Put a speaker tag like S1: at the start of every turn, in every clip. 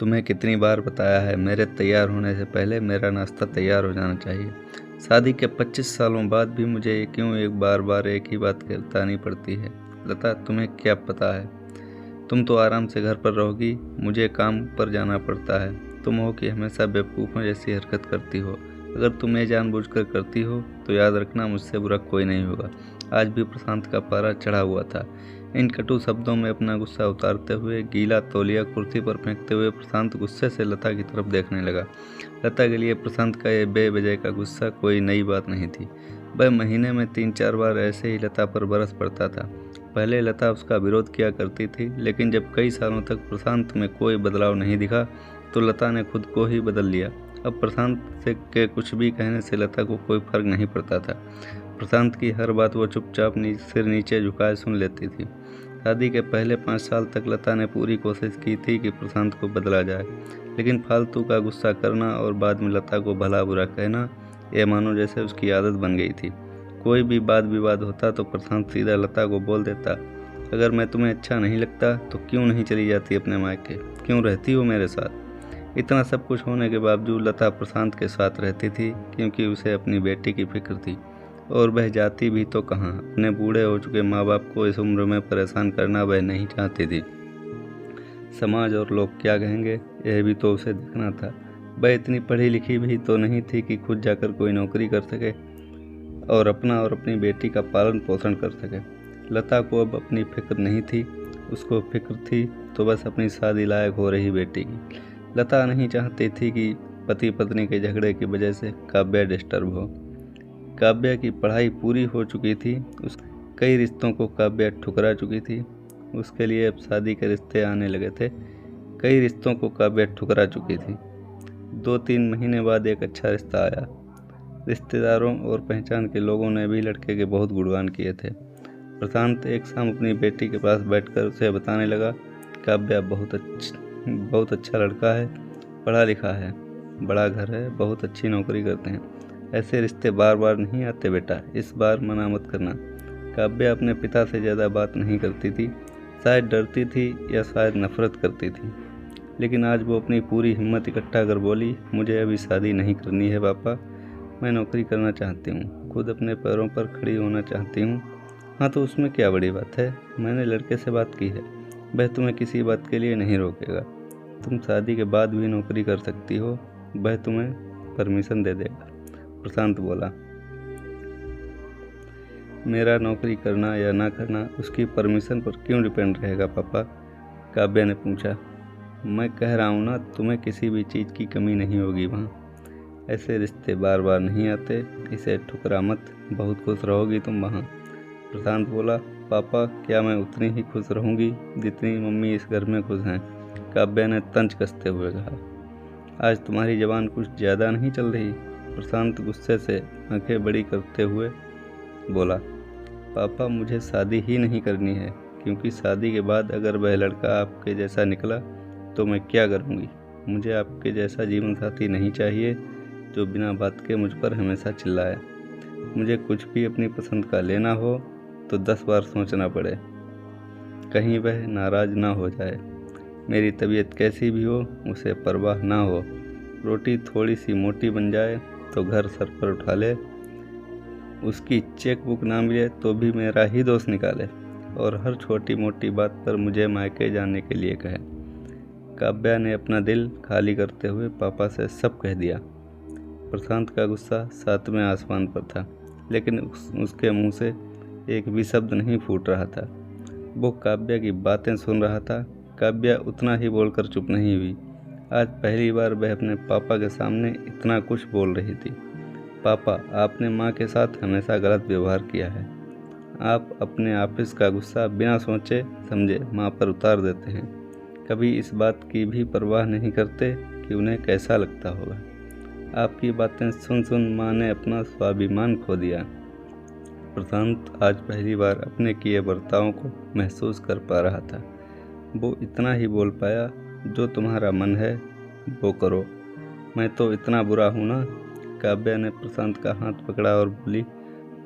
S1: तुम्हें कितनी बार बताया है, मेरे तैयार होने से पहले मेरा नाश्ता तैयार हो जाना चाहिए। शादी के 25 सालों बाद भी मुझे क्यों एक बार बार एक ही बात बतानी पड़ती है। लता, तुम्हें क्या पता है? तुम तो आराम से घर पर रहोगी, मुझे काम पर जाना पड़ता है। तुम हो कि हमेशा बेवकूफ़ों जैसी हरकत करती हो। अगर तुम ये जानबूझकर करती हो तो याद रखना, मुझसे बुरा कोई नहीं होगा। आज भी प्रशांत का पारा चढ़ा हुआ था। इन कटु शब्दों में अपना गुस्सा उतारते हुए, गीला तौलिया कुर्सी पर फेंकते हुए प्रशांत गुस्से से लता की तरफ देखने लगा। लता के लिए प्रशांत का ये बेवजह का गुस्सा कोई नई बात नहीं थी। वह महीने में 3-4 बार ऐसे ही लता पर बरस पड़ता था। पहले लता उसका विरोध किया करती थी, लेकिन जब कई सालों तक प्रशांत में कोई बदलाव नहीं दिखा तो लता ने खुद को ही बदल लिया। अब प्रशांत से के कुछ भी कहने से लता को कोई फर्क नहीं पड़ता था। प्रशांत की हर बात वो चुपचाप सिर नीचे झुकाए सुन लेती थी। शादी के पहले 5 साल तक लता ने पूरी कोशिश की थी कि प्रशांत को बदला जाए, लेकिन फालतू का गुस्सा करना और बाद में लता को भला बुरा कहना, ये मानो जैसे उसकी आदत बन गई थी। कोई भी वाद विवाद होता तो प्रशांत सीधा लता को बोल देता, अगर मैं तुम्हें अच्छा नहीं लगता तो क्यों नहीं चली जाती अपने मायके, क्यों रहती हो मेरे साथ। इतना सब कुछ होने के बावजूद लता प्रशांत के साथ रहती थी, क्योंकि उसे अपनी बेटी की फिक्र थी। और वह जाती भी तो कहाँ, अपने बूढ़े हो चुके माँ बाप को इस उम्र में परेशान करना वह नहीं चाहती थी। समाज और लोग क्या कहेंगे, यह भी तो उसे देखना था। वह इतनी पढ़ी लिखी भी तो नहीं थी कि खुद जाकर कोई नौकरी कर सके और अपना और अपनी बेटी का पालन पोषण कर सके। लता को अब अपनी फिक्र नहीं थी, उसको फिक्र थी तो बस अपनी शादी लायक हो रही बेटी की। लता नहीं चाहती थी कि पति पत्नी के झगड़े की वजह से काव्या डिस्टर्ब हो। काव्या की पढ़ाई पूरी हो चुकी थी, कई रिश्तों को काव्या ठुकरा चुकी थी। उसके लिए अब शादी के रिश्ते आने लगे थे। कई रिश्तों को काव्या ठुकरा चुकी थी। 2-3 महीने बाद एक अच्छा रिश्ता आया। रिश्तेदारों और पहचान के लोगों ने भी लड़के के बहुत गुणगान किए थे। प्रशांत एक शाम अपनी बेटी के पास बैठकर उसे बताने लगा, काव्या बहुत अच्छा लड़का है, पढ़ा लिखा है, बड़ा घर है, बहुत अच्छी नौकरी करते हैं। ऐसे रिश्ते बार बार नहीं आते बेटा, इस बार मना मत करना। काव्या अपने पिता से ज़्यादा बात नहीं करती थी, शायद डरती थी या शायद नफरत करती थी। लेकिन आज वो अपनी पूरी हिम्मत इकट्ठा कर बोली, मुझे अभी शादी नहीं करनी है पापा, मैं नौकरी करना चाहती हूँ, खुद अपने पैरों पर खड़ी होना चाहती हूँ। हाँ तो उसमें क्या बड़ी बात है, मैंने लड़के से बात की है, वह तुम्हें किसी बात के लिए नहीं रोकेगा। तुम शादी के बाद भी नौकरी कर सकती हो, वह तुम्हें परमिशन दे देगा। प्रशांत बोला, मेरा नौकरी करना या ना करना उसकी परमिशन पर क्यों डिपेंड रहेगा पापा? काव्या ने पूछा। मैं कह रहा हूँ ना, तुम्हें किसी भी चीज़ की कमी नहीं होगी वहाँ। ऐसे रिश्ते बार बार नहीं आते, इसे ठुकरा मत, बहुत खुश रहोगी तुम वहाँ। प्रशांत बोला, पापा क्या मैं उतनी ही खुश रहूँगी जितनी मम्मी इस घर में खुश हैं? काव्या ने तंज कसते हुए कहा। आज तुम्हारी ज़बान कुछ ज़्यादा नहीं चल रही? प्रशांत गुस्से से आंखें बड़ी करते हुए बोला, पापा मुझे शादी ही नहीं करनी है, क्योंकि शादी के बाद अगर वह लड़का आपके जैसा निकला तो मैं क्या करूँगी। मुझे आपके जैसा जीवन साथी नहीं चाहिए जो बिना बात के मुझ पर हमेशा चिल्लाए। मुझे कुछ भी अपनी पसंद का लेना हो तो 10 बार सोचना पड़े, कहीं वह नाराज़ ना हो जाए। मेरी तबीयत कैसी भी हो उसे परवाह ना हो। रोटी थोड़ी सी मोटी बन जाए तो घर सर पर उठा ले, उसकी चेक बुक ना मिले तो भी मेरा ही दोष निकाले, और हर छोटी मोटी बात पर मुझे मायके जाने के लिए कहे। काव्या ने अपना दिल खाली करते हुए पापा से सब कह दिया। प्रशांत का गुस्सा 7वें आसमान पर था, लेकिन उसके मुंह से एक भी शब्द नहीं फूट रहा था। वो काव्या की बातें सुन रहा था। काव्या उतना ही बोलकर चुप नहीं हुई। आज पहली बार वह अपने पापा के सामने इतना कुछ बोल रही थी। पापा, आपने माँ के साथ हमेशा गलत व्यवहार किया है। आप अपने ऑफिस का गुस्सा बिना सोचे समझे माँ पर उतार देते हैं। कभी इस बात की भी परवाह नहीं करते कि उन्हें कैसा लगता होगा। आपकी बातें सुन सुन माँ ने अपना स्वाभिमान खो दिया। प्रशांत आज पहली बार अपने किए बर्तावों को महसूस कर पा रहा था। वो इतना ही बोल पाया, जो तुम्हारा मन है वो करो, मैं तो इतना बुरा हूँ ना। काव्या ने प्रशांत का हाथ पकड़ा और बोली,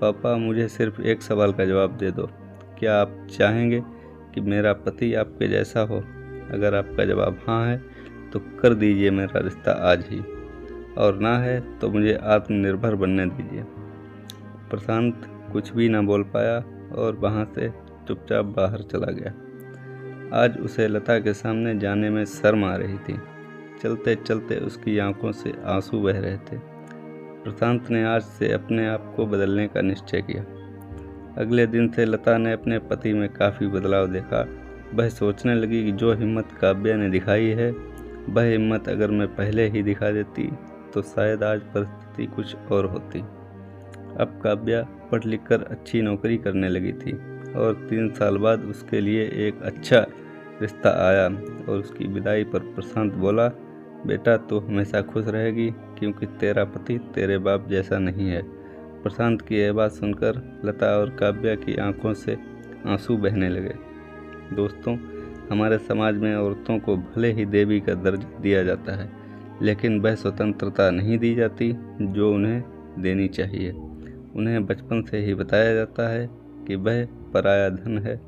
S1: पापा मुझे सिर्फ एक सवाल का जवाब दे दो, क्या आप चाहेंगे कि मेरा पति आपके जैसा हो? अगर आपका जवाब हाँ है तो कर दीजिए मेरा रिश्ता आज ही, और ना है तो मुझे आत्मनिर्भर बनने दीजिए। प्रशांत कुछ भी ना बोल पाया और वहाँ से चुपचाप बाहर चला गया। आज उसे लता के सामने जाने में शर्म आ रही थी। चलते चलते उसकी आंखों से आंसू बह रहे थे। प्रशांत ने आज से अपने आप को बदलने का निश्चय किया। अगले दिन से लता ने अपने पति में काफ़ी बदलाव देखा। वह सोचने लगी कि जो हिम्मत काव्या ने दिखाई है, वह हिम्मत अगर मैं पहले ही दिखा देती तो शायद आज परिस्थिति कुछ और होती। अब काव्या पढ़ लिख कर अच्छी नौकरी करने लगी थी और 3 साल बाद उसके लिए एक अच्छा रिश्ता आया और उसकी विदाई पर प्रशांत बोला, बेटा तू हमेशा खुश रहेगी क्योंकि तेरा पति तेरे बाप जैसा नहीं है। प्रशांत की यह बात सुनकर लता और काव्या की आंखों से आंसू बहने लगे। दोस्तों, हमारे समाज में औरतों को भले ही देवी का दर्जा दिया जाता है, लेकिन वह स्वतंत्रता नहीं दी जाती जो उन्हें देनी चाहिए। उन्हें बचपन से ही बताया जाता है कि वह पराया धन है।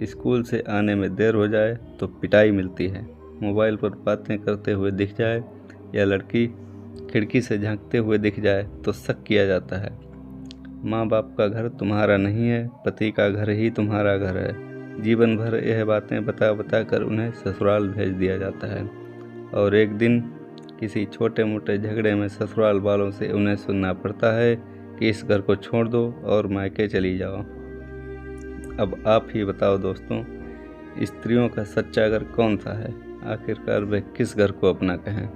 S1: स्कूल से आने में देर हो जाए तो पिटाई मिलती है। मोबाइल पर बातें करते हुए दिख जाए या लड़की खिड़की से झांकते हुए दिख जाए तो शक किया जाता है। माँ बाप का घर तुम्हारा नहीं है, पति का घर ही तुम्हारा घर है। जीवन भर यह बातें बता बता कर उन्हें ससुराल भेज दिया जाता है और एक दिन किसी छोटे मोटे झगड़े में ससुराल वालों से उन्हें सुनना पड़ता है कि इस घर को छोड़ दो और मायके चली जाओ। अब आप ही बताओ दोस्तों, स्त्रियों का सच्चा घर कौन सा है? आखिरकार वे किस घर को अपना कहें?